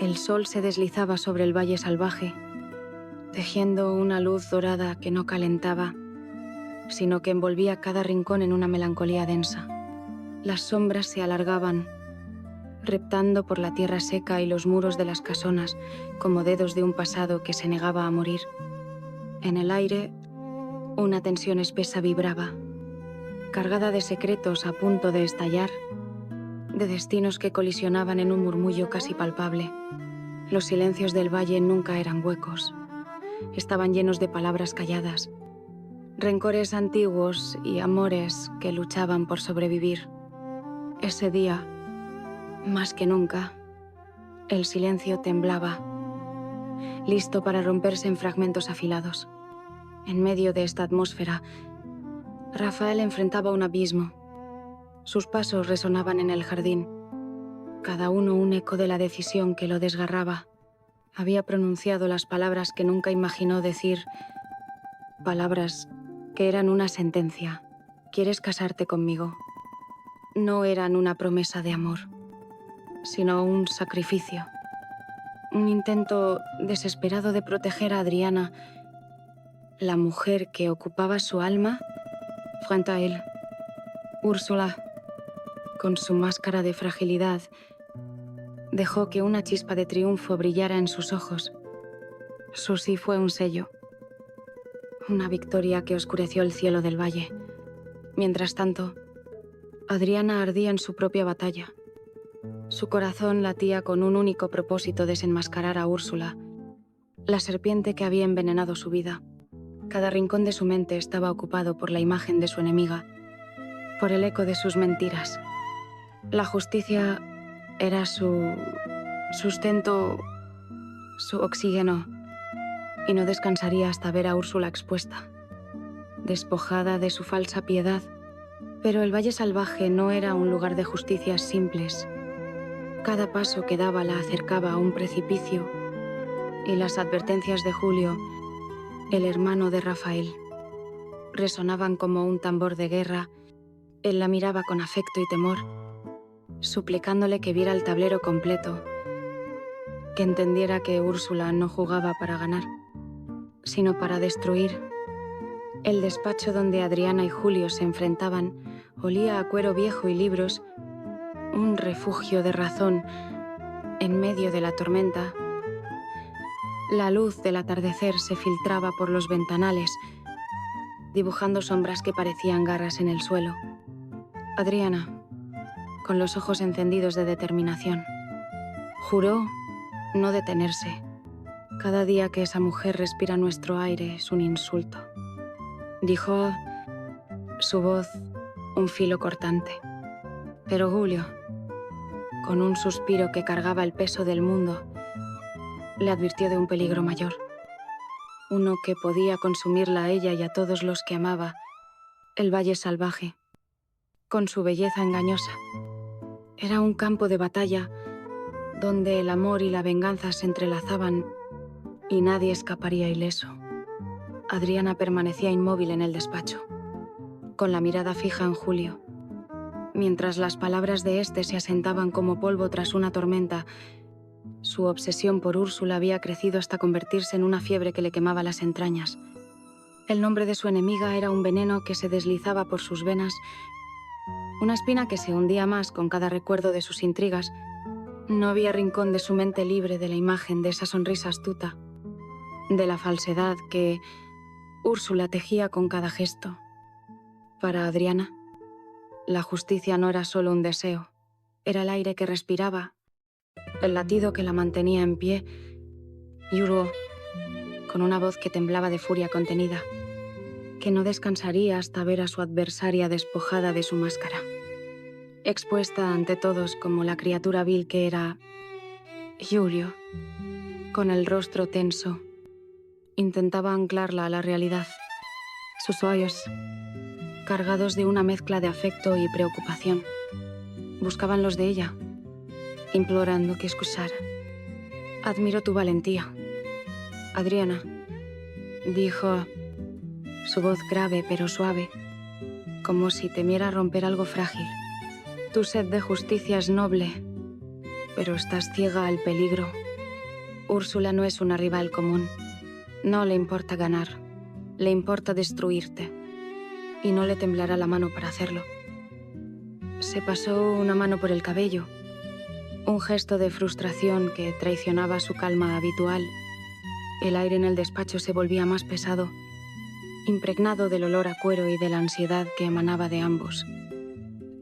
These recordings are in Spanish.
El sol se deslizaba sobre el valle salvaje, tejiendo una luz dorada que no calentaba, sino que envolvía cada rincón en una melancolía densa. Las sombras se alargaban, reptando por la tierra seca y los muros de las casonas como dedos de un pasado que se negaba a morir. En el aire, una tensión espesa vibraba, cargada de secretos a punto de estallar, de destinos que colisionaban en un murmullo casi palpable. Los silencios del valle nunca eran huecos. Estaban llenos de palabras calladas, rencores antiguos y amores que luchaban por sobrevivir. Ese día, más que nunca, el silencio temblaba, listo para romperse en fragmentos afilados. En medio de esta atmósfera, Rafael enfrentaba un abismo. Sus pasos resonaban en el jardín, cada uno un eco de la decisión que lo desgarraba. Había pronunciado las palabras que nunca imaginó decir, palabras que eran una sentencia. ¿Quieres casarte conmigo? No eran una promesa de amor, sino un sacrificio. Un intento desesperado de proteger a Adriana, la mujer que ocupaba su alma, frente a él. Úrsula, con su máscara de fragilidad, dejó que una chispa de triunfo brillara en sus ojos. Su sí fue un sello, una victoria que oscureció el cielo del valle. Mientras tanto, Adriana ardía en su propia batalla. Su corazón latía con un único propósito: desenmascarar a Úrsula, la serpiente que había envenenado su vida. Cada rincón de su mente estaba ocupado por la imagen de su enemiga, por el eco de sus mentiras. La justicia era su sustento, su oxígeno, y no descansaría hasta ver a Úrsula expuesta, despojada de su falsa piedad. Pero el Valle Salvaje no era un lugar de justicias simples. Cada paso que daba la acercaba a un precipicio, y las advertencias de Julio, el hermano de Rafael, resonaban como un tambor de guerra. Él la miraba con afecto y temor, suplicándole que viera el tablero completo, que entendiera que Úrsula no jugaba para ganar, sino para destruir. El despacho donde Adriana y Julio se enfrentaban olía a cuero viejo y libros, un refugio de razón en medio de la tormenta. La luz del atardecer se filtraba por los ventanales, dibujando sombras que parecían garras en el suelo. Adriana, con los ojos encendidos de determinación, juró no detenerse. Cada día que esa mujer respira nuestro aire es un insulto. Dijo, su voz un filo cortante. Pero Julio, con un suspiro que cargaba el peso del mundo, le advirtió de un peligro mayor. Uno que podía consumirla a ella y a todos los que amaba, el Valle Salvaje, con su belleza engañosa. Era un campo de batalla donde el amor y la venganza se entrelazaban y nadie escaparía ileso. Adriana permanecía inmóvil en el despacho, con la mirada fija en Julio, mientras las palabras de este se asentaban como polvo tras una tormenta. Su obsesión por Úrsula había crecido hasta convertirse en una fiebre que le quemaba las entrañas. El nombre de su enemiga era un veneno que se deslizaba por sus venas, una espina que se hundía más con cada recuerdo de sus intrigas. No había rincón de su mente libre de la imagen de esa sonrisa astuta, de la falsedad que Úrsula tejía con cada gesto. Para Adriana, la justicia no era solo un deseo, era el aire que respiraba, el latido que la mantenía en pie. Y juró, con una voz que temblaba de furia contenida, que no descansaría hasta ver a su adversaria despojada de su máscara, expuesta ante todos como la criatura vil que era. Julio, con el rostro tenso, intentaba anclarla a la realidad. Sus ojos, cargados de una mezcla de afecto y preocupación, buscaban los de ella, implorando que escuchara. Admiro tu valentía, Adriana, dijo, su voz grave pero suave, como si temiera romper algo frágil. Tu sed de justicia es noble, pero estás ciega al peligro. Úrsula no es una rival común. No le importa ganar. Le importa destruirte. Y no le temblará la mano para hacerlo. Se pasó una mano por el cabello. Un gesto de frustración que traicionaba su calma habitual. El aire en el despacho se volvía más pesado, impregnado del olor a cuero y de la ansiedad que emanaba de ambos.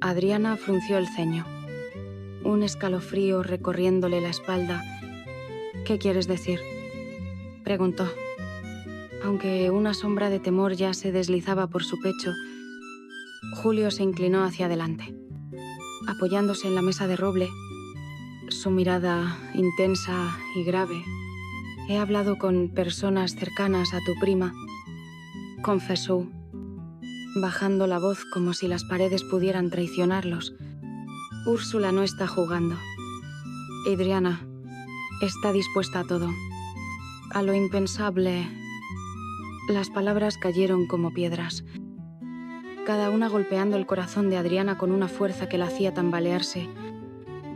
Adriana frunció el ceño. Un escalofrío recorriéndole la espalda. «¿Qué quieres decir?», preguntó. Aunque una sombra de temor ya se deslizaba por su pecho, Julio se inclinó hacia adelante. Apoyándose en la mesa de roble, su mirada intensa y grave. «He hablado con personas cercanas a tu prima», confesó, bajando la voz como si las paredes pudieran traicionarlos. Úrsula no está jugando. Adriana está dispuesta a todo. A lo impensable. Las palabras cayeron como piedras, cada una golpeando el corazón de Adriana con una fuerza que la hacía tambalearse.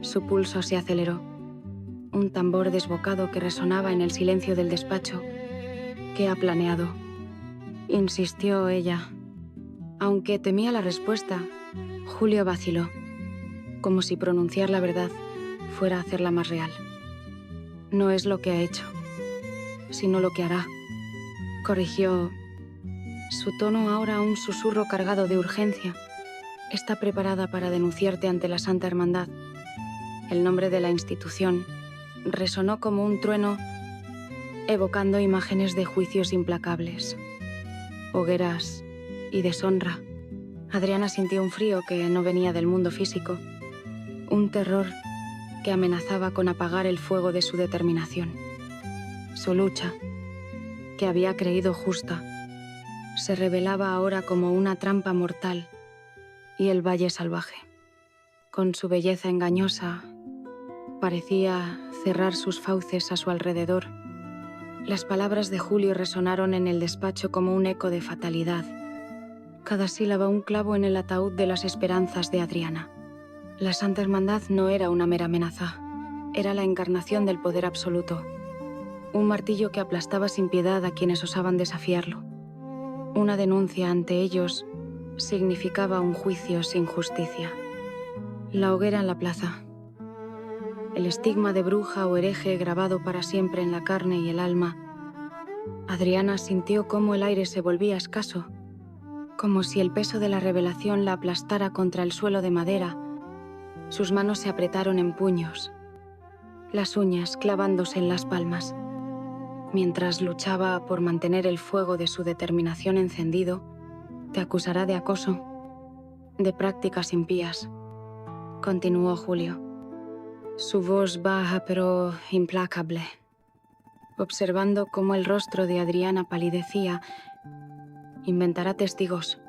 Su pulso se aceleró. Un tambor desbocado que resonaba en el silencio del despacho. «¿Qué ha planeado?», insistió ella. Aunque temía la respuesta, Julio vaciló, como si pronunciar la verdad fuera hacerla más real. «No es lo que ha hecho, sino lo que hará», corrigió, su tono ahora un susurro cargado de urgencia. «Está preparada para denunciarte ante la Santa Hermandad». El nombre de la institución resonó como un trueno, evocando imágenes de juicios implacables, hogueras y deshonra. Adriana sintió un frío que no venía del mundo físico, un terror que amenazaba con apagar el fuego de su determinación. Su lucha, que había creído justa, se revelaba ahora como una trampa mortal, y el Valle Salvaje, con su belleza engañosa, parecía cerrar sus fauces a su alrededor. Las palabras de Julio resonaron en el despacho como un eco de fatalidad. Cada sílaba un clavo en el ataúd de las esperanzas de Adriana. La Santa Hermandad no era una mera amenaza. Era la encarnación del poder absoluto. Un martillo que aplastaba sin piedad a quienes osaban desafiarlo. Una denuncia ante ellos significaba un juicio sin justicia. La hoguera en la plaza. El estigma de bruja o hereje grabado para siempre en la carne y el alma. Adriana sintió cómo el aire se volvía escaso, como si el peso de la revelación la aplastara contra el suelo de madera. Sus manos se apretaron en puños, las uñas clavándose en las palmas. Mientras luchaba por mantener el fuego de su determinación encendido, te acusará de acoso, de prácticas impías, continuó Julio. Su voz baja pero implacable. Observando cómo el rostro de Adriana palidecía, inventará testigos,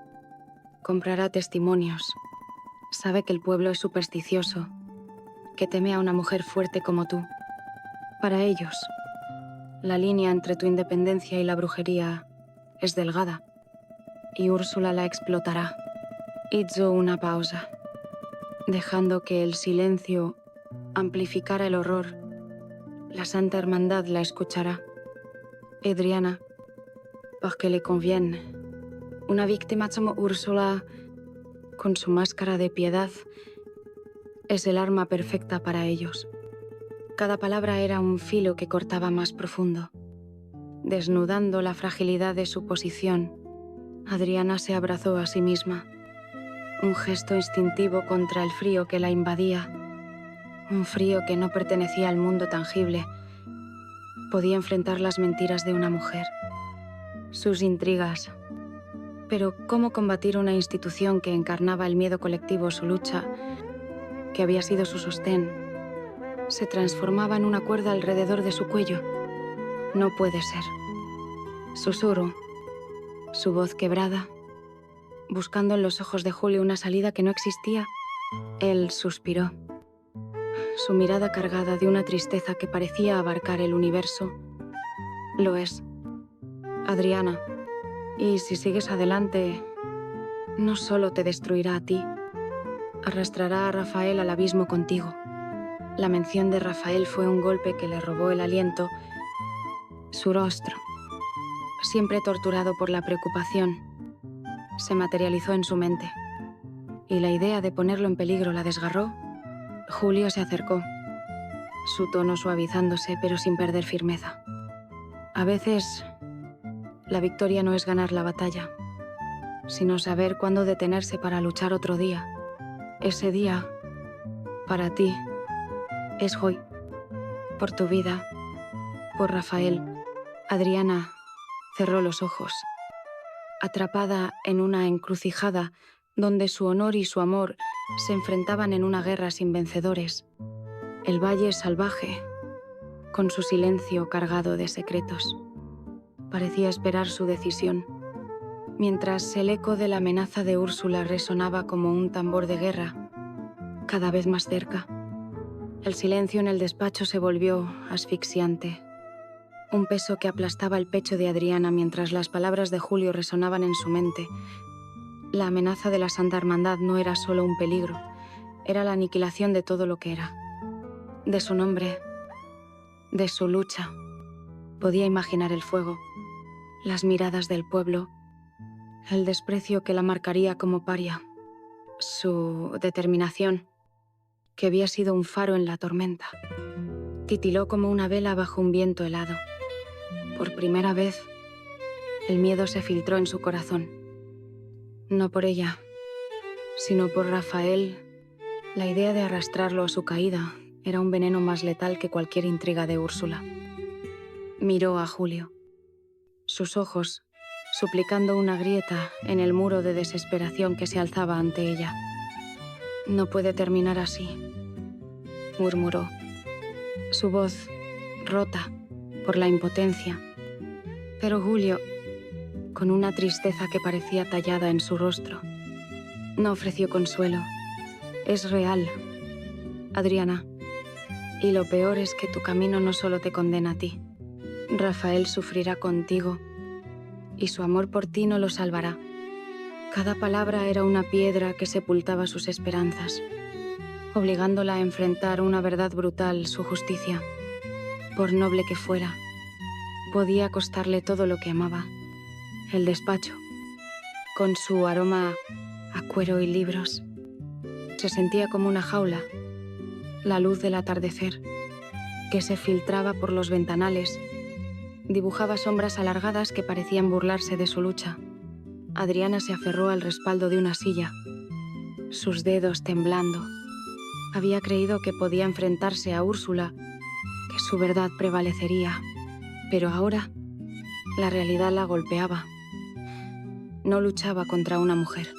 comprará testimonios. Sabe que el pueblo es supersticioso, que teme a una mujer fuerte como tú. Para ellos, la línea entre tu independencia y la brujería es delgada, y Úrsula la explotará. Hizo una pausa, dejando que el silencio amplificara el horror. La Santa Hermandad la escuchará. Adriana, porque le conviene. Una víctima como Úrsula, con su máscara de piedad, es el arma perfecta para ellos. Cada palabra era un filo que cortaba más profundo. Desnudando la fragilidad de su posición, Adriana se abrazó a sí misma. Un gesto instintivo contra el frío que la invadía. Un frío que no pertenecía al mundo tangible. Podía enfrentar las mentiras de una mujer, sus intrigas. Pero ¿cómo combatir una institución que encarnaba el miedo colectivo? Su lucha, que había sido su sostén, se transformaba en una cuerda alrededor de su cuello. No puede ser. Susurro, su voz quebrada, buscando en los ojos de Julio una salida que no existía. Él suspiró. Su mirada cargada de una tristeza que parecía abarcar el universo. Lo es, Adriana. Y si sigues adelante, no solo te destruirá a ti, arrastrará a Rafael al abismo contigo. La mención de Rafael fue un golpe que le robó el aliento. Su rostro, siempre torturado por la preocupación, se materializó en su mente, y la idea de ponerlo en peligro la desgarró. Julio se acercó, su tono suavizándose pero sin perder firmeza. A veces, la victoria no es ganar la batalla, sino saber cuándo detenerse para luchar otro día. Ese día, para ti, es hoy. Por tu vida, por Rafael. Adriana cerró los ojos, atrapada en una encrucijada donde su honor y su amor se enfrentaban en una guerra sin vencedores. El valle salvaje, con su silencio cargado de secretos, parecía esperar su decisión, mientras el eco de la amenaza de Úrsula resonaba como un tambor de guerra, cada vez más cerca. El silencio en el despacho se volvió asfixiante. Un peso que aplastaba el pecho de Adriana mientras las palabras de Julio resonaban en su mente. La amenaza de la Santa Hermandad no era solo un peligro, era la aniquilación de todo lo que era. De su nombre, de su lucha. Podía imaginar el fuego, las miradas del pueblo, el desprecio que la marcaría como paria, su determinación, que había sido un faro en la tormenta. Titiló como una vela bajo un viento helado. Por primera vez, el miedo se filtró en su corazón. No por ella, sino por Rafael. La idea de arrastrarlo a su caída era un veneno más letal que cualquier intriga de Úrsula. Miró a Julio. Sus ojos, suplicando una grieta en el muro de desesperación que se alzaba ante ella. «No puede terminar así», murmuró. Su voz, rota por la impotencia. Pero Julio, con una tristeza que parecía tallada en su rostro, no ofreció consuelo. «Es real, Adriana. Y lo peor es que tu camino no solo te condena a ti. Rafael sufrirá contigo, y su amor por ti no lo salvará». Cada palabra era una piedra que sepultaba sus esperanzas, obligándola a enfrentar una verdad brutal, su justicia. Por noble que fuera, podía costarle todo lo que amaba. El despacho, con su aroma a cuero y libros, se sentía como una jaula. La luz del atardecer, que se filtraba por los ventanales, dibujaba sombras alargadas que parecían burlarse de su lucha. Adriana se aferró al respaldo de una silla, sus dedos temblando. Había creído que podía enfrentarse a Úrsula, que su verdad prevalecería, pero ahora la realidad la golpeaba. No luchaba contra una mujer,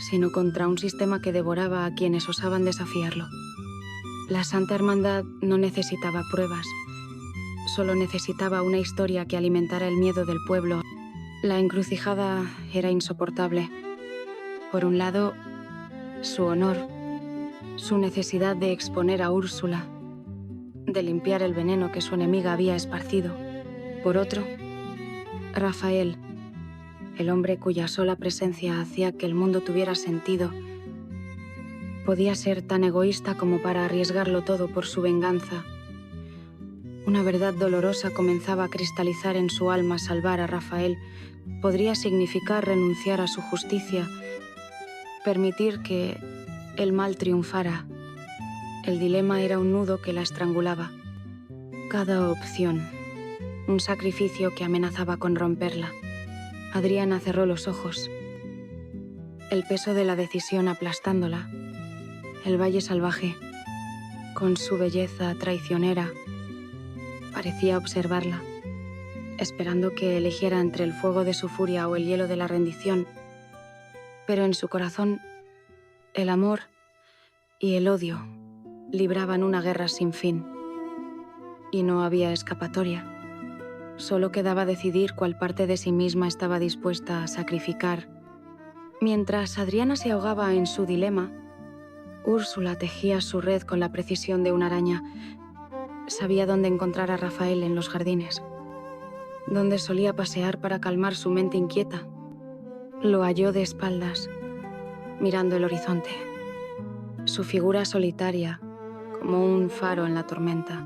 sino contra un sistema que devoraba a quienes osaban desafiarlo. La Santa Hermandad no necesitaba pruebas, solo necesitaba una historia que alimentara el miedo del pueblo. La encrucijada era insoportable. Por un lado, su honor, su necesidad de exponer a Úrsula, de limpiar el veneno que su enemiga había esparcido. Por otro, Rafael, el hombre cuya sola presencia hacía que el mundo tuviera sentido, podía ser tan egoísta como para arriesgarlo todo por su venganza. Una verdad dolorosa comenzaba a cristalizar en su alma. Salvar a Rafael podría significar renunciar a su justicia, permitir que el mal triunfara. El dilema era un nudo que la estrangulaba. Cada opción, un sacrificio que amenazaba con romperla. Adriana cerró los ojos, el peso de la decisión aplastándola. El valle salvaje, con su belleza traicionera, parecía observarla, esperando que eligiera entre el fuego de su furia o el hielo de la rendición. Pero en su corazón, el amor y el odio libraban una guerra sin fin. Y no había escapatoria. Solo quedaba decidir cuál parte de sí misma estaba dispuesta a sacrificar. Mientras Adriana se ahogaba en su dilema, Úrsula tejía su red con la precisión de una araña. Sabía dónde encontrar a Rafael en los jardines, donde solía pasear para calmar su mente inquieta. Lo halló de espaldas, mirando el horizonte. Su figura solitaria, como un faro en la tormenta.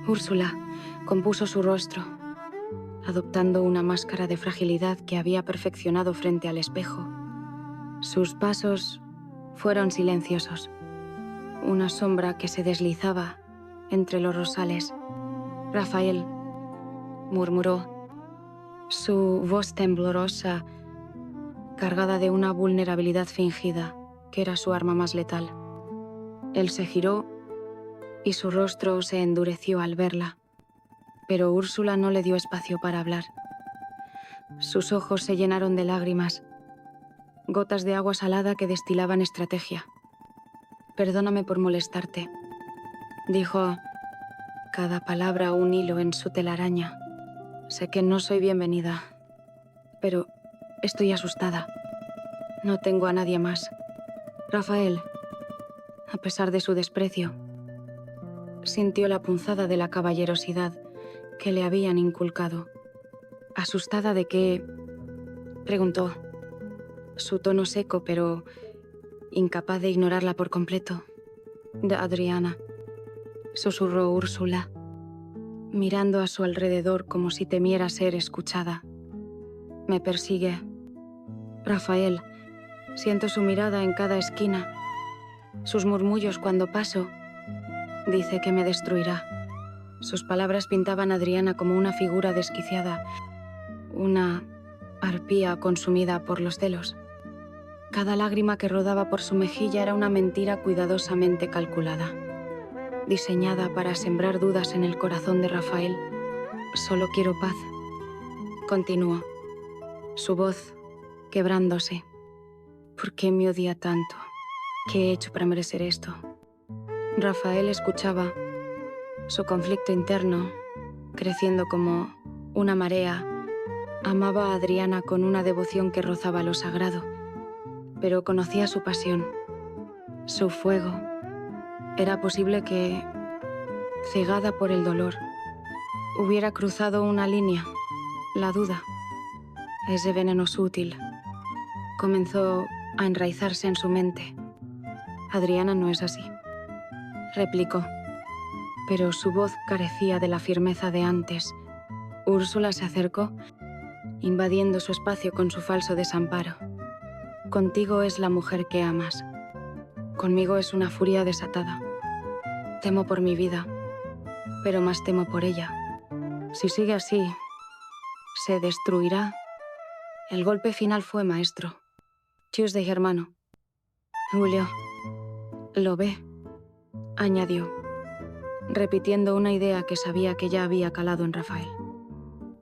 Úrsula compuso su rostro, adoptando una máscara de fragilidad que había perfeccionado frente al espejo. Sus pasos fueron silenciosos. Una sombra que se deslizaba entre los rosales. «Rafael», murmuró, su voz temblorosa, cargada de una vulnerabilidad fingida, que era su arma más letal. Él se giró y su rostro se endureció al verla, pero Úrsula no le dio espacio para hablar. Sus ojos se llenaron de lágrimas, gotas de agua salada que destilaban estrategia. «Perdóname por molestarte», dijo, cada palabra un hilo en su telaraña. «Sé que no soy bienvenida, pero estoy asustada. No tengo a nadie más. Rafael», a pesar de su desprecio, sintió la punzada de la caballerosidad que le habían inculcado. «¿Asustada de qué?», preguntó, su tono seco pero incapaz de ignorarla por completo. «De Adriana», susurró Úrsula, mirando a su alrededor como si temiera ser escuchada. «Me persigue. Rafael, siento su mirada en cada esquina, sus murmullos cuando paso. Dice que me destruirá». Sus palabras pintaban a Adriana como una figura desquiciada, una arpía consumida por los celos. Cada lágrima que rodaba por su mejilla era una mentira cuidadosamente calculada, diseñada para sembrar dudas en el corazón de Rafael. «Solo quiero paz», continuó, su voz quebrándose. «¿Por qué me odia tanto? ¿Qué he hecho para merecer esto?». Rafael escuchaba, su conflicto interno, creciendo como una marea, amaba a Adriana con una devoción que rozaba lo sagrado, pero conocía su pasión, su fuego. Era posible que, cegada por el dolor, hubiera cruzado una línea, la duda. Ese veneno sutil comenzó a enraizarse en su mente. «Adriana no es así», replicó, pero su voz carecía de la firmeza de antes. Úrsula se acercó, invadiendo su espacio con su falso desamparo. «Contigo es la mujer que amas. Conmigo es una furia desatada. Temo por mi vida, pero más temo por ella. Si sigue así, se destruirá». El golpe final fue maestro. «Tuesday, hermano. Julio, lo ve», añadió, repitiendo una idea que sabía que ya había calado en Rafael.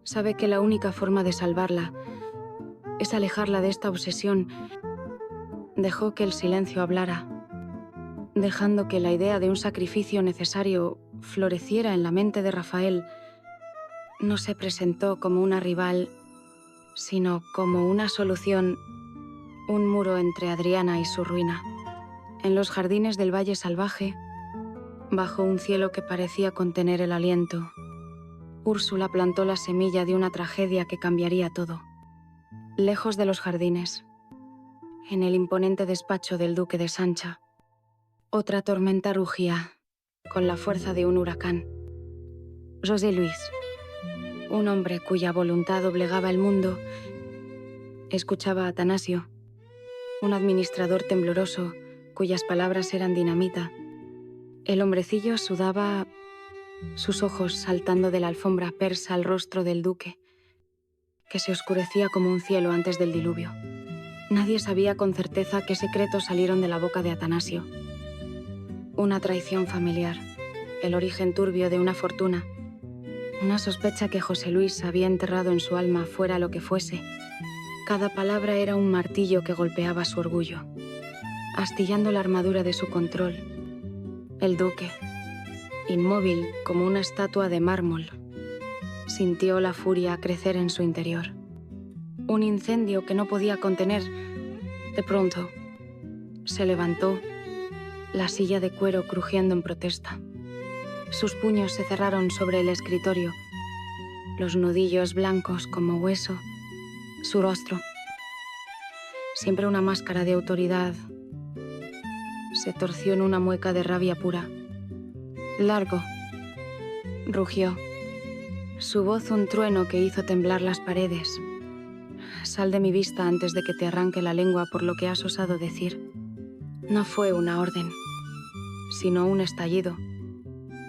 «Sabe que la única forma de salvarla es alejarla de esta obsesión». Dejó que el silencio hablara, dejando que la idea de un sacrificio necesario floreciera en la mente de Rafael. No se presentó como una rival, sino como una solución, un muro entre Adriana y su ruina. En los jardines del Valle Salvaje, bajo un cielo que parecía contener el aliento, Úrsula plantó la semilla de una tragedia que cambiaría todo. Lejos de los jardines, en el imponente despacho del duque de Sancha, otra tormenta rugía con la fuerza de un huracán. José Luis, un hombre cuya voluntad doblegaba el mundo, escuchaba a Atanasio, un administrador tembloroso cuyas palabras eran dinamita. El hombrecillo sudaba, sus ojos saltando de la alfombra persa al rostro del duque, que se oscurecía como un cielo antes del diluvio. Nadie sabía con certeza qué secretos salieron de la boca de Atanasio. Una traición familiar, el origen turbio de una fortuna, una sospecha que José Luis había enterrado en su alma fuera lo que fuese. Cada palabra era un martillo que golpeaba su orgullo, astillando la armadura de su control. El duque, inmóvil como una estatua de mármol, sintió la furia crecer en su interior. Un incendio que no podía contener. De pronto, se levantó, la silla de cuero crujiendo en protesta. Sus puños se cerraron sobre el escritorio, los nudillos blancos como hueso, su rostro, siempre una máscara de autoridad, se torció en una mueca de rabia pura. Largo, rugió. Su voz un trueno que hizo temblar las paredes. Sal de mi vista antes de que te arranque la lengua por lo que has osado decir. No fue una orden, sino un estallido.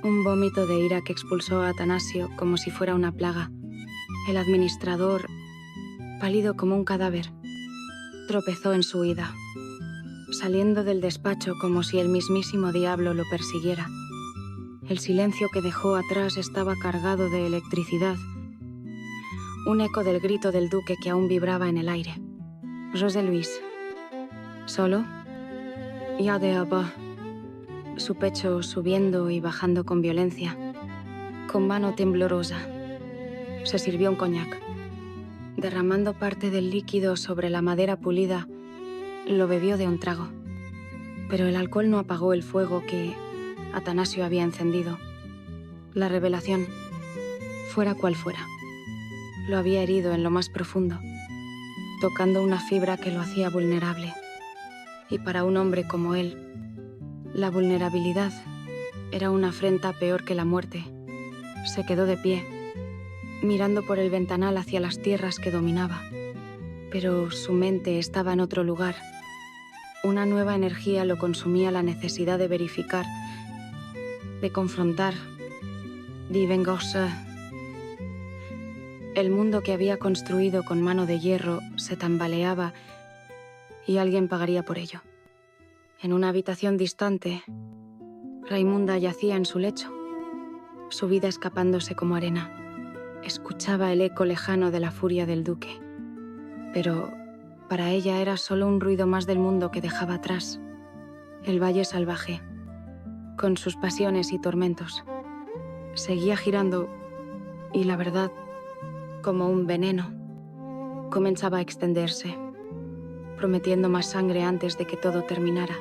Un vómito de ira que expulsó a Atanasio como si fuera una plaga. El administrador, pálido como un cadáver, tropezó en su huida, saliendo del despacho como si el mismísimo diablo lo persiguiera. El silencio que dejó atrás estaba cargado de electricidad, un eco del grito del duque que aún vibraba en el aire. José Luis. ¿Solo? Ya de abba. Su pecho subiendo y bajando con violencia, con mano temblorosa. Se sirvió un coñac. Derramando parte del líquido sobre la madera pulida, lo bebió de un trago. Pero el alcohol no apagó el fuego que Atanasio había encendido. La revelación, fuera cual fuera, lo había herido en lo más profundo, tocando una fibra que lo hacía vulnerable. Y para un hombre como él, la vulnerabilidad era una afrenta peor que la muerte. Se quedó de pie, mirando por el ventanal hacia las tierras que dominaba. Pero su mente estaba en otro lugar. Una nueva energía lo consumía la necesidad de verificar, de confrontar, de vengarse. El mundo que había construido con mano de hierro se tambaleaba y alguien pagaría por ello. En una habitación distante, Raimunda yacía en su lecho, su vida escapándose como arena. Escuchaba el eco lejano de la furia del duque. Pero para ella era solo un ruido más del mundo que dejaba atrás. El valle salvaje, con sus pasiones y tormentos. Seguía girando y la verdad, como un veneno, comenzaba a extenderse, prometiendo más sangre antes de que todo terminara.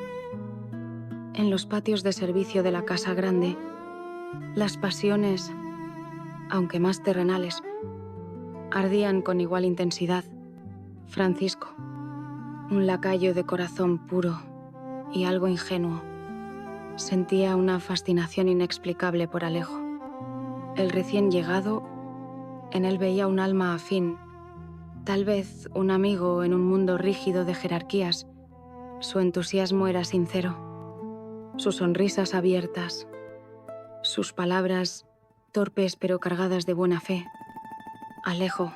En los patios de servicio de la Casa Grande, las pasiones, aunque más terrenales, ardían con igual intensidad. Francisco, un lacayo de corazón puro y algo ingenuo, sentía una fascinación inexplicable por Alejo. El recién llegado, en él veía un alma afín, tal vez un amigo en un mundo rígido de jerarquías. Su entusiasmo era sincero, sus sonrisas abiertas, sus palabras torpes pero cargadas de buena fe. Alejo,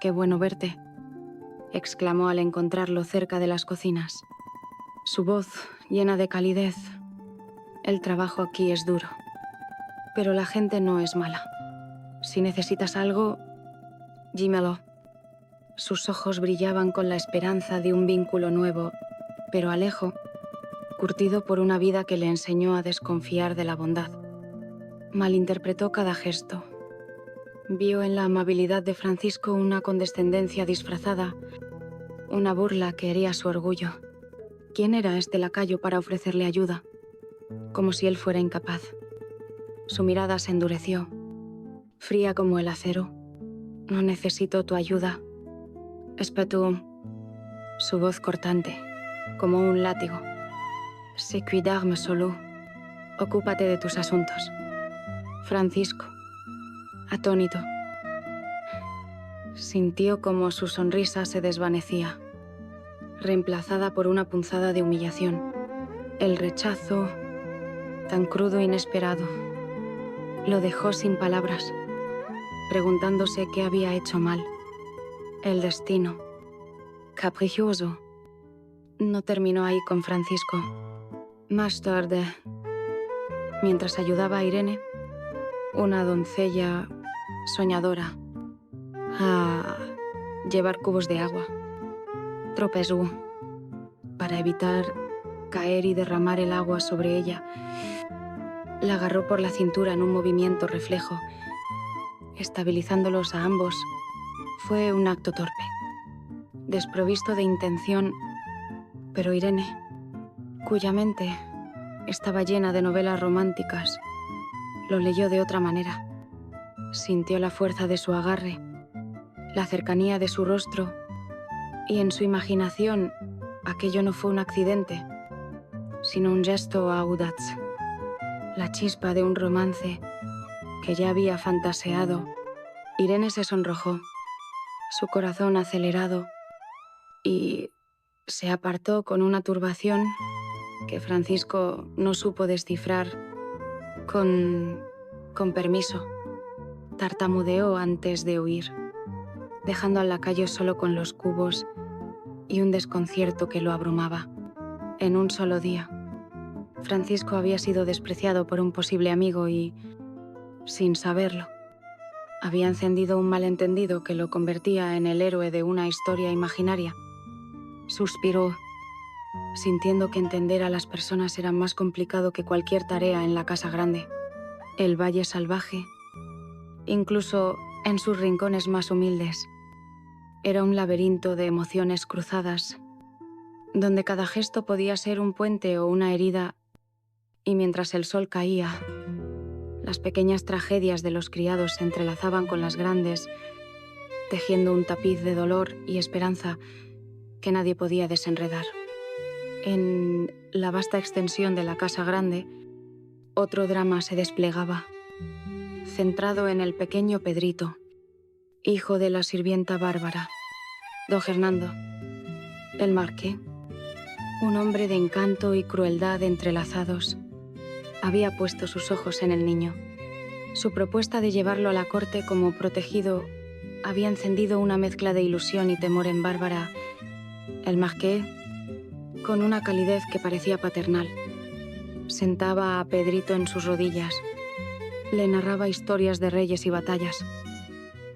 qué bueno verte, exclamó al encontrarlo cerca de las cocinas. Su voz llena de calidez. El trabajo aquí es duro, pero la gente no es mala. Si necesitas algo, dímelo. Sus ojos brillaban con la esperanza de un vínculo nuevo, pero Alejo, curtido por una vida que le enseñó a desconfiar de la bondad, malinterpretó cada gesto. Vio en la amabilidad de Francisco una condescendencia disfrazada, una burla que hería su orgullo. ¿Quién era este lacayo para ofrecerle ayuda? Como si él fuera incapaz. Su mirada se endureció, fría como el acero. No necesito tu ayuda. Espetú. Su voz cortante, como un látigo. Sé cuidarme solo. Ocúpate de tus asuntos. Francisco, atónito, sintió como su sonrisa se desvanecía, reemplazada por una punzada de humillación. El rechazo, tan crudo e inesperado, lo dejó sin palabras, preguntándose qué había hecho mal. El destino, caprichoso, no terminó ahí con Francisco. Más tarde, mientras ayudaba a Irene, una doncella soñadora, a llevar cubos de agua, tropezó. Para evitar caer y derramar el agua sobre ella, la agarró por la cintura en un movimiento reflejo, estabilizándolos a ambos. Fue un acto torpe, desprovisto de intención, pero Irene, cuya mente estaba llena de novelas románticas, lo leyó de otra manera. Sintió la fuerza de su agarre, la cercanía de su rostro, y en su imaginación aquello no fue un accidente, sino un gesto audaz. la chispa de un romance que ya había fantaseado. Irene se sonrojó, su corazón acelerado, y se apartó con una turbación que Francisco no supo descifrar. Con permiso, tartamudeó antes de huir, dejando al lacayo solo con los cubos y un desconcierto que lo abrumaba. En un solo día, Francisco había sido despreciado por un posible amigo y, sin saberlo, había encendido un malentendido que lo convertía en el héroe de una historia imaginaria. Suspiró, sintiendo que entender a las personas era más complicado que cualquier tarea en la casa grande. El Valle Salvaje, incluso en sus rincones más humildes, era un laberinto de emociones cruzadas, donde cada gesto podía ser un puente o una herida, y mientras el sol caía, las pequeñas tragedias de los criados se entrelazaban con las grandes, tejiendo un tapiz de dolor y esperanza que nadie podía desenredar. En la vasta extensión de la casa grande, otro drama se desplegaba, centrado en el pequeño Pedrito, hijo de la sirvienta Bárbara. Don Hernando, el marqués, un hombre de encanto y crueldad entrelazados, había puesto sus ojos en el niño. Su propuesta de llevarlo a la corte como protegido había encendido una mezcla de ilusión y temor en Bárbara. El marqués, con una calidez que parecía paternal, sentaba a Pedrito en sus rodillas, le narraba historias de reyes y batallas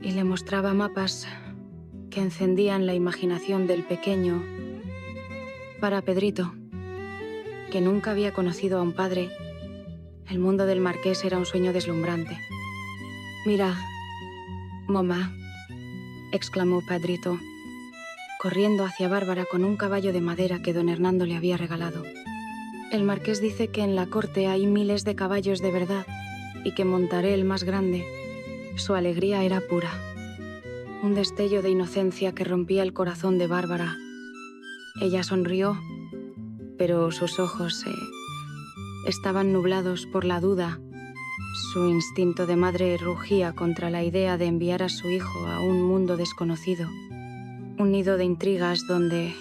y le mostraba mapas que encendían la imaginación del pequeño. Para Pedrito, que nunca había conocido a un padre, el mundo del marqués era un sueño deslumbrante. «Mira, mamá», exclamó Pedrito, corriendo hacia Bárbara con un caballo de madera que don Hernando le había regalado. «El marqués dice que en la corte hay miles de caballos de verdad y que montaré el más grande». Su alegría era pura, un destello de inocencia que rompía el corazón de Bárbara. Ella sonrió, pero sus ojos estaban nublados por la duda. Su instinto de madre rugía contra la idea de enviar a su hijo a un mundo desconocido, un nido de intrigas donde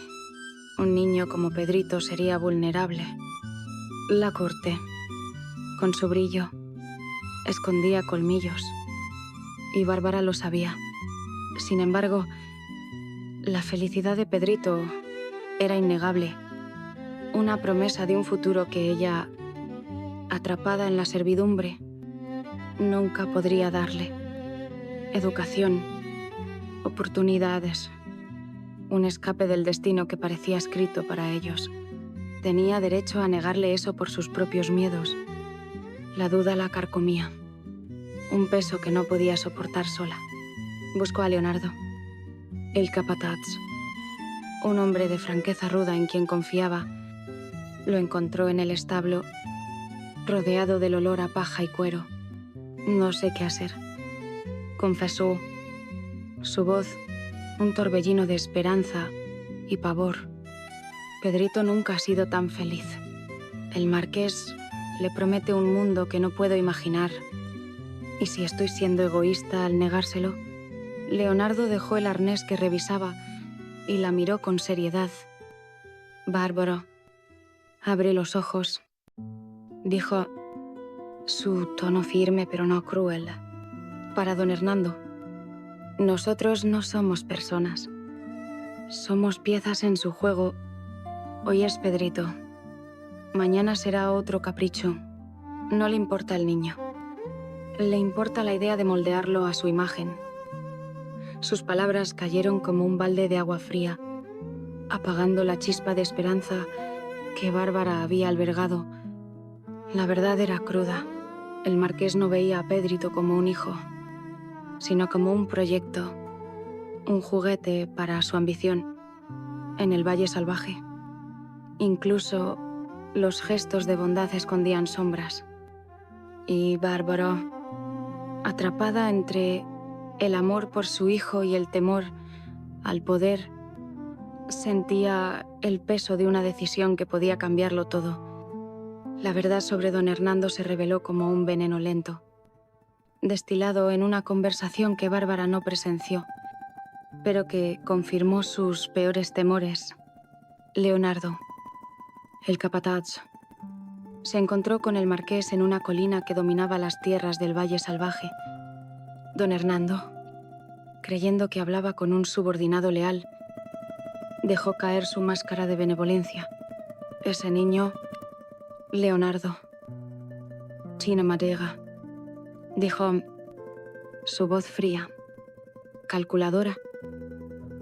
un niño como Pedrito sería vulnerable. La corte, con su brillo, escondía colmillos, y Bárbara lo sabía. Sin embargo, la felicidad de Pedrito era innegable, una promesa de un futuro que ella, atrapada en la servidumbre, nunca podría darle. Educación, oportunidades, un escape del destino que parecía escrito para ellos. Tenía derecho a negarle eso por sus propios miedos. La duda la carcomía, un peso que no podía soportar sola. Buscó a Leonardo, el capataz, un hombre de franqueza ruda en quien confiaba. Lo encontró en el establo, rodeado del olor a paja y cuero. «No sé qué hacer», confesó, su voz un torbellino de esperanza y pavor. «Pedrito nunca ha sido tan feliz. El marqués le promete un mundo que no puedo imaginar. ¿Y si estoy siendo egoísta al negárselo?» Leonardo dejó el arnés que revisaba y la miró con seriedad. «Bárbaro, abre los ojos», dijo, su tono firme pero no cruel. Para don Hernando, nosotros no somos personas. Somos piezas en su juego. Hoy es Pedrito. Mañana será otro capricho. No le importa el niño. Le importa la idea de moldearlo a su imagen. Sus palabras cayeron como un balde de agua fría, apagando la chispa de esperanza que Bárbara había albergado. La verdad era cruda. El marqués no veía a Pedrito como un hijo, sino como un proyecto, un juguete para su ambición en el Valle Salvaje. Incluso los gestos de bondad escondían sombras. Y Bárbara, atrapada entre el amor por su hijo y el temor al poder, sentía el peso de una decisión que podía cambiarlo todo. La verdad sobre don Hernando se reveló como un veneno lento, destilado en una conversación que Bárbara no presenció, pero que confirmó sus peores temores. Leonardo, el capataz, se encontró con el marqués en una colina que dominaba las tierras del Valle Salvaje. Don Hernando, creyendo que hablaba con un subordinado leal, dejó caer su máscara de benevolencia. Ese niño, Leonardo, China Madega, dijo, su voz fría, calculadora,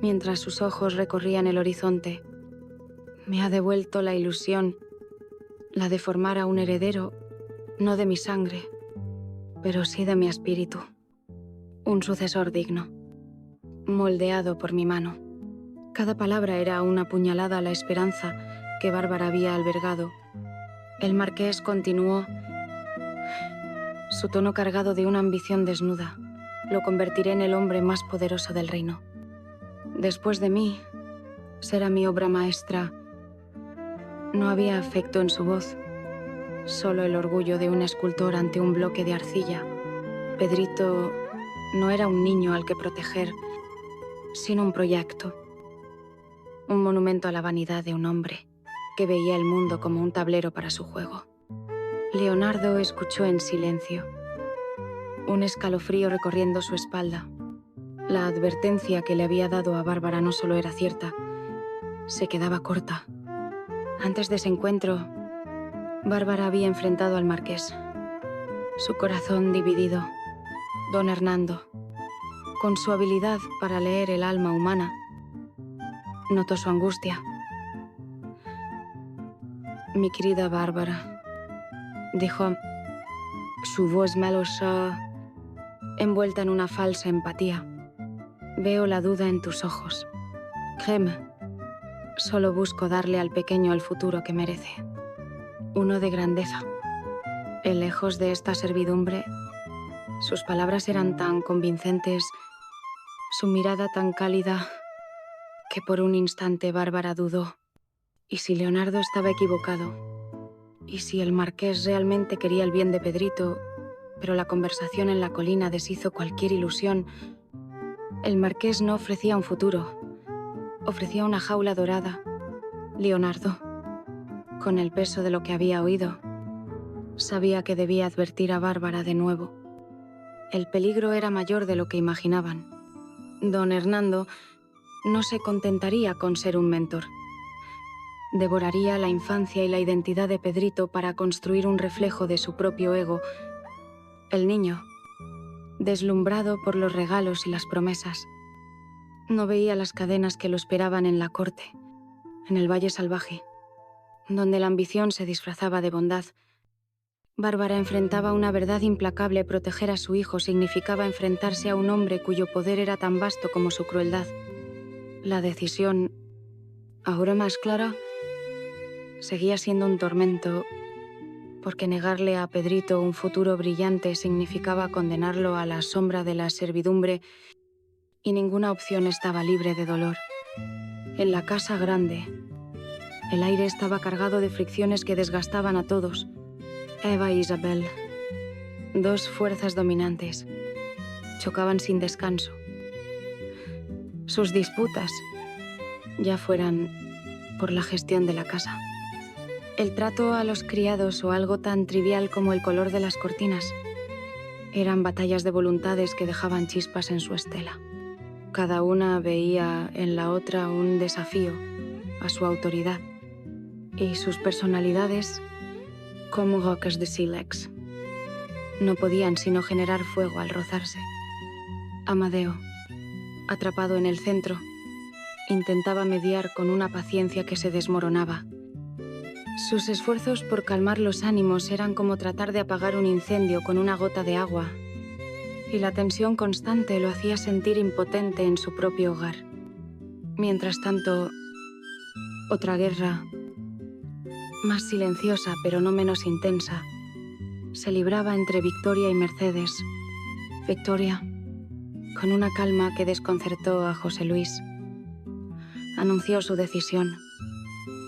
mientras sus ojos recorrían el horizonte. Me ha devuelto la ilusión, la de formar a un heredero, no de mi sangre, pero sí de mi espíritu. Un sucesor digno, moldeado por mi mano. Cada palabra era una puñalada a la esperanza que Bárbara había albergado. El marqués continuó, su tono cargado de una ambición desnuda. Lo convertiré en el hombre más poderoso del reino. Después de mí, será mi obra maestra. No había afecto en su voz, solo el orgullo de un escultor ante un bloque de arcilla. Pedrito no era un niño al que proteger, sino un proyecto. Un monumento a la vanidad de un hombre que veía el mundo como un tablero para su juego. Leonardo escuchó en silencio, un escalofrío recorriendo su espalda. La advertencia que le había dado a Bárbara no solo era cierta, se quedaba corta. Antes de ese encuentro, Bárbara había enfrentado al marqués. Su corazón dividido. Don Hernando, con su habilidad para leer el alma humana, notó su angustia. Mi querida Bárbara, dijo, su voz melosa, envuelta en una falsa empatía. Veo la duda en tus ojos. Créeme, solo busco darle al pequeño el futuro que merece. Uno de grandeza. Lejos de esta servidumbre, sus palabras eran tan convincentes, su mirada tan cálida, que por un instante Bárbara dudó. ¿Y si Leonardo estaba equivocado? ¿Y si el marqués realmente quería el bien de Pedrito, pero la conversación en la colina deshizo cualquier ilusión? El marqués no ofrecía un futuro, ofrecía una jaula dorada. Leonardo, con el peso de lo que había oído, sabía que debía advertir a Bárbara de nuevo. El peligro era mayor de lo que imaginaban. Don Hernando no se contentaría con ser un mentor. Devoraría la infancia y la identidad de Pedrito para construir un reflejo de su propio ego. El niño, deslumbrado por los regalos y las promesas, no veía las cadenas que lo esperaban en la corte, en el Valle Salvaje, donde la ambición se disfrazaba de bondad. Bárbara enfrentaba una verdad implacable. Proteger a su hijo significaba enfrentarse a un hombre cuyo poder era tan vasto como su crueldad. La decisión, ahora más clara, seguía siendo un tormento, porque negarle a Pedrito un futuro brillante significaba condenarlo a la sombra de la servidumbre, y ninguna opción estaba libre de dolor. En la casa grande, el aire estaba cargado de fricciones que desgastaban a todos. Eva e Isabel, dos fuerzas dominantes, chocaban sin descanso. Sus disputas, ya fueran por la gestión de la casa, el trato a los criados o algo tan trivial como el color de las cortinas, eran batallas de voluntades que dejaban chispas en su estela. Cada una veía en la otra un desafío a su autoridad, y sus personalidades, como roques de sílex, no podían sino generar fuego al rozarse. Amadeo, atrapado en el centro, intentaba mediar con una paciencia que se desmoronaba. Sus esfuerzos por calmar los ánimos eran como tratar de apagar un incendio con una gota de agua, y la tensión constante lo hacía sentir impotente en su propio hogar. Mientras tanto, otra guerra, más silenciosa pero no menos intensa, se libraba entre Victoria y Mercedes. Victoria, con una calma que desconcertó a José Luis, anunció su decisión.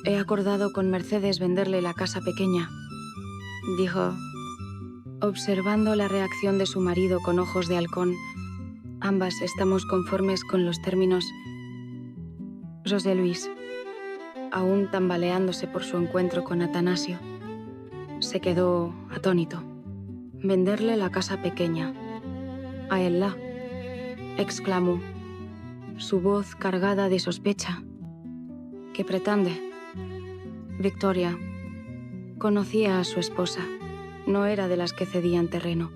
He acordado con Mercedes venderle la casa pequeña. dijo, observando la reacción de su marido con ojos de halcón. Ambas estamos conformes con los términos. José Luis, aún tambaleándose por su encuentro con Atanasio, se quedó atónito. Venderle la casa pequeña. A Ella, exclamó, su voz cargada de sospecha. ¿Qué pretende? Victoria conocía a su esposa. No era de las que cedían terreno.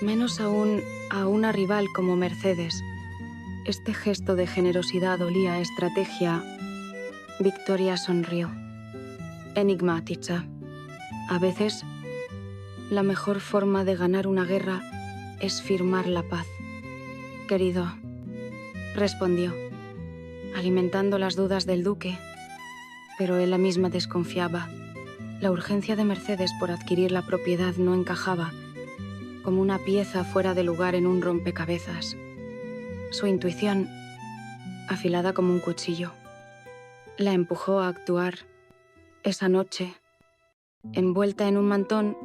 Menos aún a una rival como Mercedes. Este gesto de generosidad olía a estrategia. Victoria sonrió. Enigmática. A veces, la mejor forma de ganar una guerra es firmar la paz. Querido, respondió, alimentando las dudas del duque, pero ella misma desconfiaba. La urgencia de Mercedes por adquirir la propiedad no encajaba, como una pieza fuera de lugar en un rompecabezas. Su intuición, afilada como un cuchillo, la empujó a actuar. Esa noche, envuelta en un mantón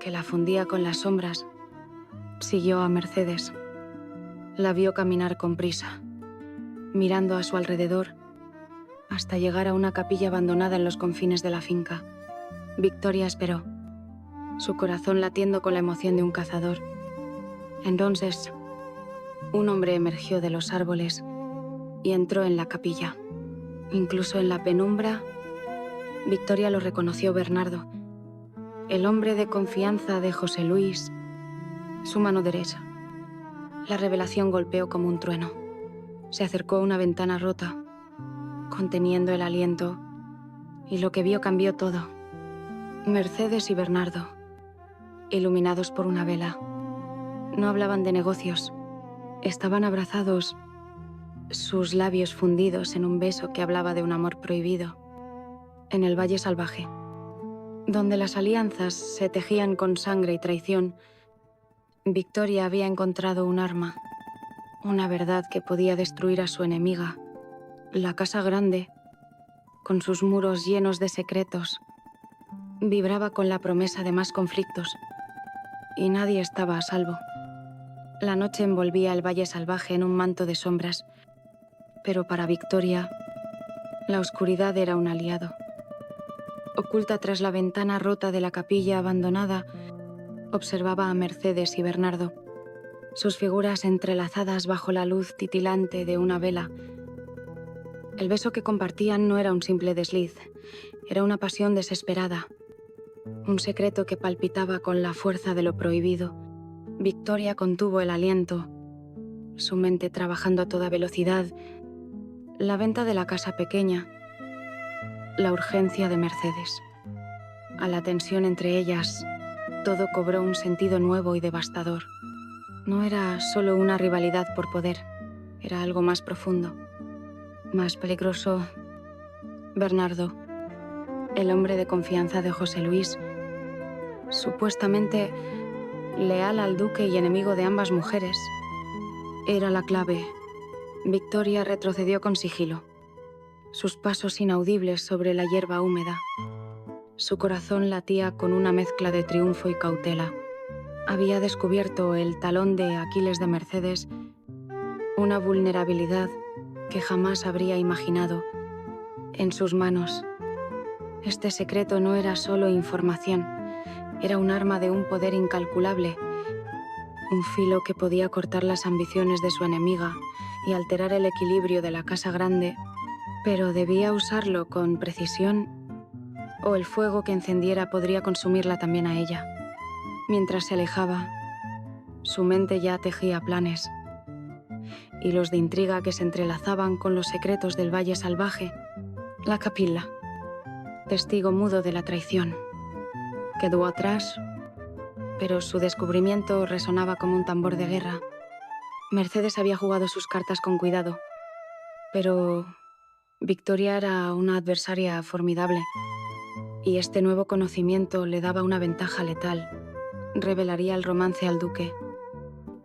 que la fundía con las sombras, siguió a Mercedes. La vio caminar con prisa, mirando a su alrededor, hasta llegar a una capilla abandonada en los confines de la finca. Victoria esperó, su corazón latiendo con la emoción de un cazador. Entonces, un hombre emergió de los árboles y entró en la capilla. Incluso en la penumbra, Victoria lo reconoció. Bernardo, el hombre de confianza de José Luis, su mano derecha. La revelación golpeó como un trueno. Se acercó a una ventana rota, conteniendo el aliento, y lo que vio cambió todo. Mercedes y Bernardo, iluminados por una vela, no hablaban de negocios. Estaban abrazados, sus labios fundidos en un beso que hablaba de un amor prohibido, en el Valle Salvaje, donde las alianzas se tejían con sangre y traición. Victoria había encontrado un arma, una verdad que podía destruir a su enemiga. La casa grande, con sus muros llenos de secretos, vibraba con la promesa de más conflictos, y nadie estaba a salvo. La noche envolvía el Valle Salvaje en un manto de sombras, pero para Victoria, la oscuridad era un aliado. Oculta tras la ventana rota de la capilla abandonada, observaba a Mercedes y Bernardo, sus figuras entrelazadas bajo la luz titilante de una vela. El beso que compartían no era un simple desliz, era una pasión desesperada, un secreto que palpitaba con la fuerza de lo prohibido. Victoria contuvo el aliento, su mente trabajando a toda velocidad, la venta de la casa pequeña, la urgencia de Mercedes. A la tensión entre ellas, todo cobró un sentido nuevo y devastador. No era solo una rivalidad por poder, era algo más profundo, más peligroso. Bernardo, el hombre de confianza de José Luis, supuestamente leal al duque y enemigo de ambas mujeres, era la clave. Victoria retrocedió con sigilo, sus pasos inaudibles sobre la hierba húmeda. Su corazón latía con una mezcla de triunfo y cautela. Había descubierto el talón de Aquiles de Mercedes, una vulnerabilidad que jamás habría imaginado. En sus manos, este secreto no era solo información, era un arma de un poder incalculable, un filo que podía cortar las ambiciones de su enemiga y alterar el equilibrio de la casa grande, pero debía usarlo con precisión o el fuego que encendiera podría consumirla también a ella. Mientras se alejaba, su mente ya tejía planes, y los de intriga que se entrelazaban con los secretos del Valle Salvaje. La capilla, testigo mudo de la traición, quedó atrás, pero su descubrimiento resonaba como un tambor de guerra. Mercedes había jugado sus cartas con cuidado, pero Victoria era una adversaria formidable, y este nuevo conocimiento le daba una ventaja letal. Revelaría el romance al duque,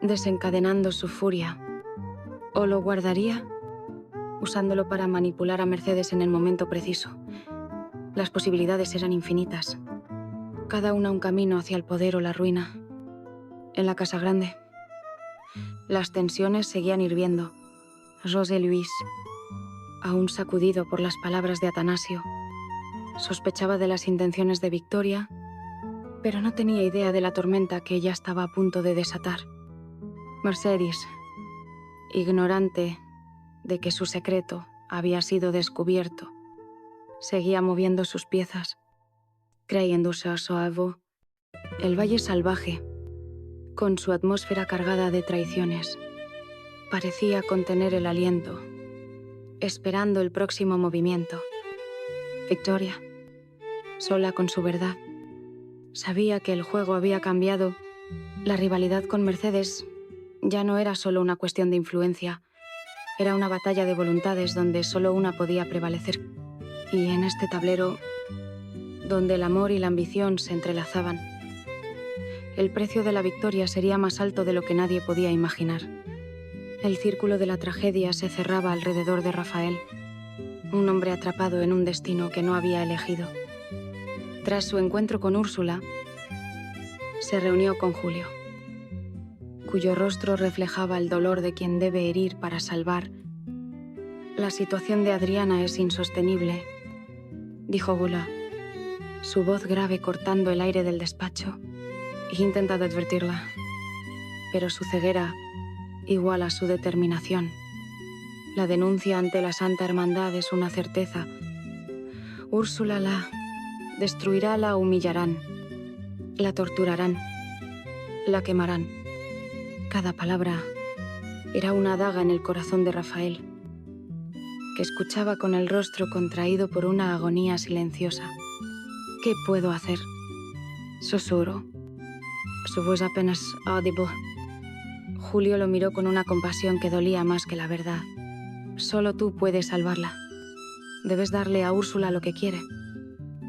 desencadenando su furia, o lo guardaría, usándolo para manipular a Mercedes en el momento preciso. Las posibilidades eran infinitas. cada una un camino hacia el poder o la ruina. En la Casa Grande, las tensiones seguían hirviendo. José Luis, aún sacudido por las palabras de Atanasio, sospechaba de las intenciones de Victoria, pero no tenía idea de la tormenta que ella estaba a punto de desatar. Mercedes, ignorante de que su secreto había sido descubierto, seguía moviendo sus piezas, creyéndose a salvo. El Valle Salvaje, con su atmósfera cargada de traiciones, parecía contener el aliento, esperando el próximo movimiento. Victoria, sola con su verdad, sabía que el juego había cambiado. La rivalidad con Mercedes ya no era solo una cuestión de influencia, era una batalla de voluntades donde solo una podía prevalecer. Y en este tablero, donde el amor y la ambición se entrelazaban, el precio de la victoria sería más alto de lo que nadie podía imaginar. El círculo de la tragedia se cerraba alrededor de Rafael, un hombre atrapado en un destino que no había elegido. Tras su encuentro con Úrsula, se reunió con Julio, cuyo rostro reflejaba el dolor de quien debe herir para salvar. La situación de Adriana es insostenible, dijo Gula, su voz grave cortando el aire del despacho. He intentado advertirla, pero su ceguera iguala su determinación. La denuncia ante la Santa Hermandad es una certeza. Úrsula la destruirá, la humillarán, la torturarán, la quemarán. Cada palabra era una daga en el corazón de Rafael, que escuchaba con el rostro contraído por una agonía silenciosa. ¿Qué puedo hacer? Susurró. Su voz apenas audible. Julio lo miró con una compasión que dolía más que la verdad. Solo tú puedes salvarla. Debes darle a Úrsula lo que quiere.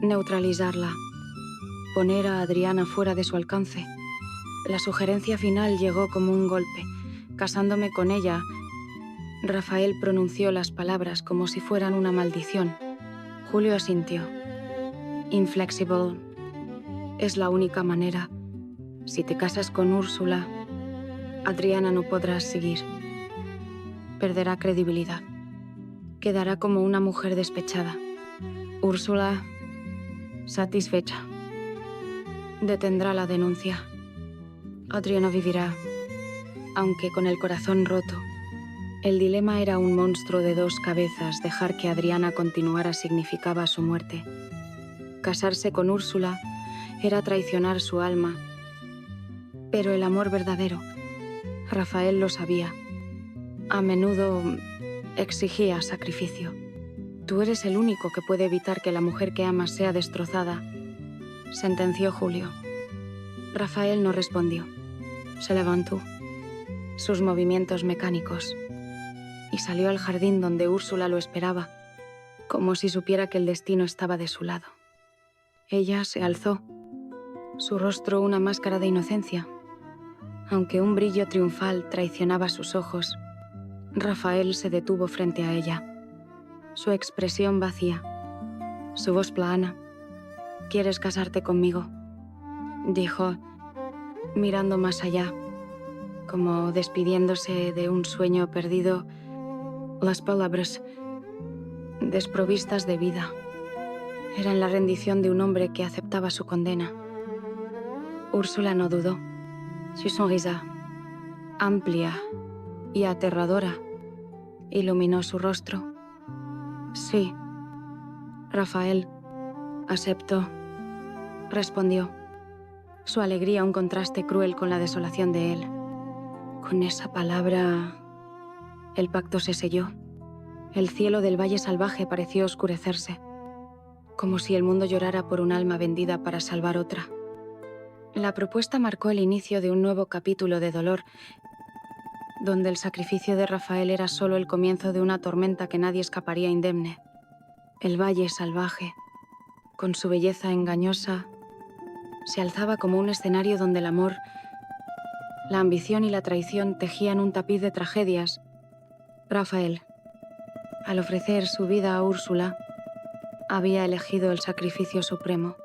Neutralizarla. Poner a Adriana fuera de su alcance. La sugerencia final llegó como un golpe. Casándome con ella, Rafael pronunció las palabras como si fueran una maldición. Julio asintió. Inflexible. Es la única manera. Si te casas con Úrsula, Adriana no podrá seguir. Perderá credibilidad. Quedará como una mujer despechada. Úrsula, satisfecha, detendrá la denuncia. Adriana vivirá, aunque con el corazón roto. El dilema era un monstruo de dos cabezas. Dejar que Adriana continuara significaba su muerte. Casarse con Úrsula era traicionar su alma. Pero el amor verdadero, Rafael lo sabía, a menudo exigía sacrificio. Tú eres el único que puede evitar que la mujer que amas sea destrozada, sentenció Julio. Rafael no respondió. Se levantó, sus movimientos mecánicos, y salió al jardín donde Úrsula lo esperaba, como si supiera que el destino estaba de su lado. Ella se alzó, su rostro una máscara de inocencia. Aunque un brillo triunfal traicionaba sus ojos, Rafael se detuvo frente a ella. Su expresión vacía, su voz plana. ¿Quieres casarte conmigo?, dijo, mirando más allá, como despidiéndose de un sueño perdido. Las palabras, desprovistas de vida, eran la rendición de un hombre que aceptaba su condena. Úrsula no dudó. Su sonrisa, amplia y aterradora, iluminó su rostro. Sí, Rafael, aceptó, respondió. Su alegría un contraste cruel con la desolación de él. Con esa palabra, el pacto se selló. El cielo del Valle Salvaje pareció oscurecerse, como si el mundo llorara por un alma vendida para salvar otra. La propuesta marcó el inicio de un nuevo capítulo de dolor, donde el sacrificio de Rafael era solo el comienzo de una tormenta que nadie escaparía indemne. El Valle Salvaje, con su belleza engañosa, se alzaba como un escenario donde el amor, la ambición y la traición tejían un tapiz de tragedias. Rafael, al ofrecer su vida a Úrsula, había elegido el sacrificio supremo.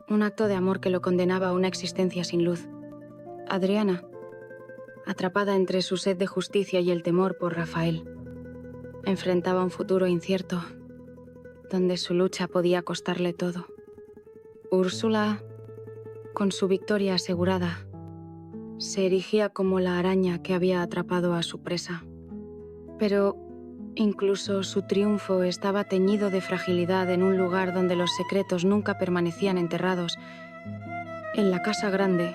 Un acto de amor que lo condenaba a una existencia sin luz. Adriana, atrapada entre su sed de justicia y el temor por Rafael, enfrentaba un futuro incierto, donde su lucha podía costarle todo. Úrsula, con su victoria asegurada, se erigía como la araña que había atrapado a su presa. Pero incluso su triunfo estaba teñido de fragilidad en un lugar donde los secretos nunca permanecían enterrados. En la Casa Grande,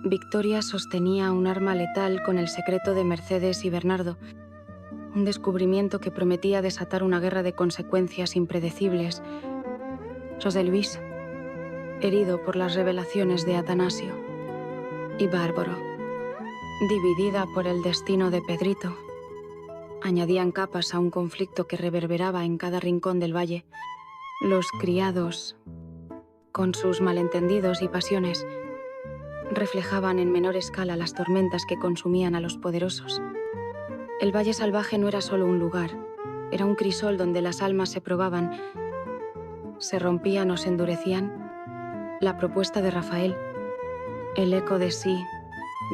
Victoria sostenía un arma letal con el secreto de Mercedes y Bernardo, un descubrimiento que prometía desatar una guerra de consecuencias impredecibles. José Luis, herido por las revelaciones de Atanasio, y Bárbaro, dividida por el destino de Pedrito, añadían capas a un conflicto que reverberaba en cada rincón del valle. Los criados, con sus malentendidos y pasiones, reflejaban en menor escala las tormentas que consumían a los poderosos. El Valle Salvaje no era solo un lugar, era un crisol donde las almas se probaban, se rompían o se endurecían. La propuesta de Rafael, el eco de sí,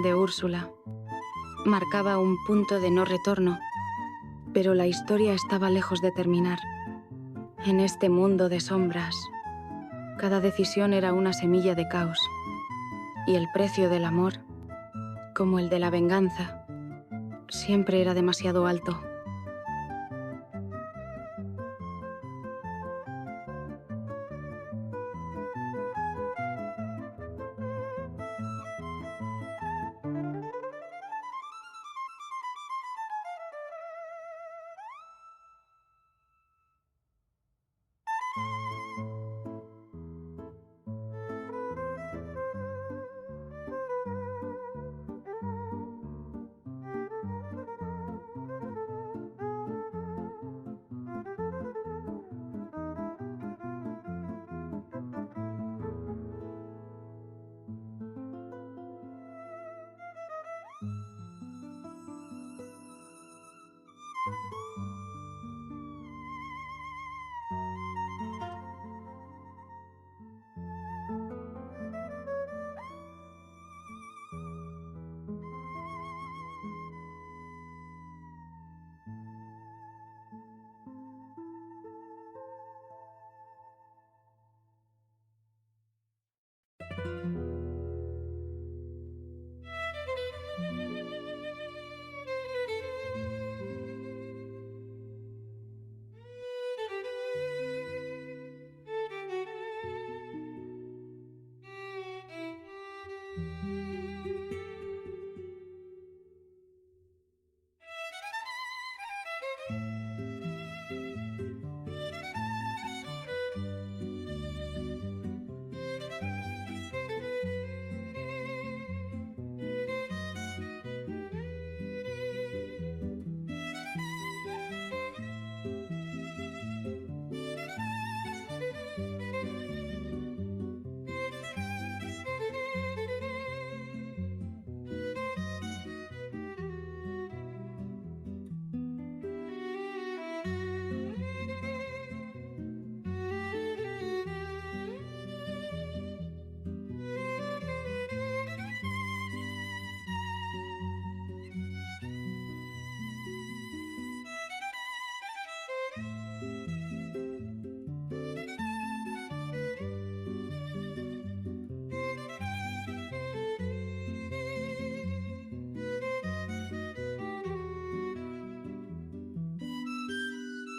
de Úrsula, marcaba un punto de no retorno, pero la historia estaba lejos de terminar. En este mundo de sombras, cada decisión era una semilla de caos, y el precio del amor, como el de la venganza, siempre era demasiado alto.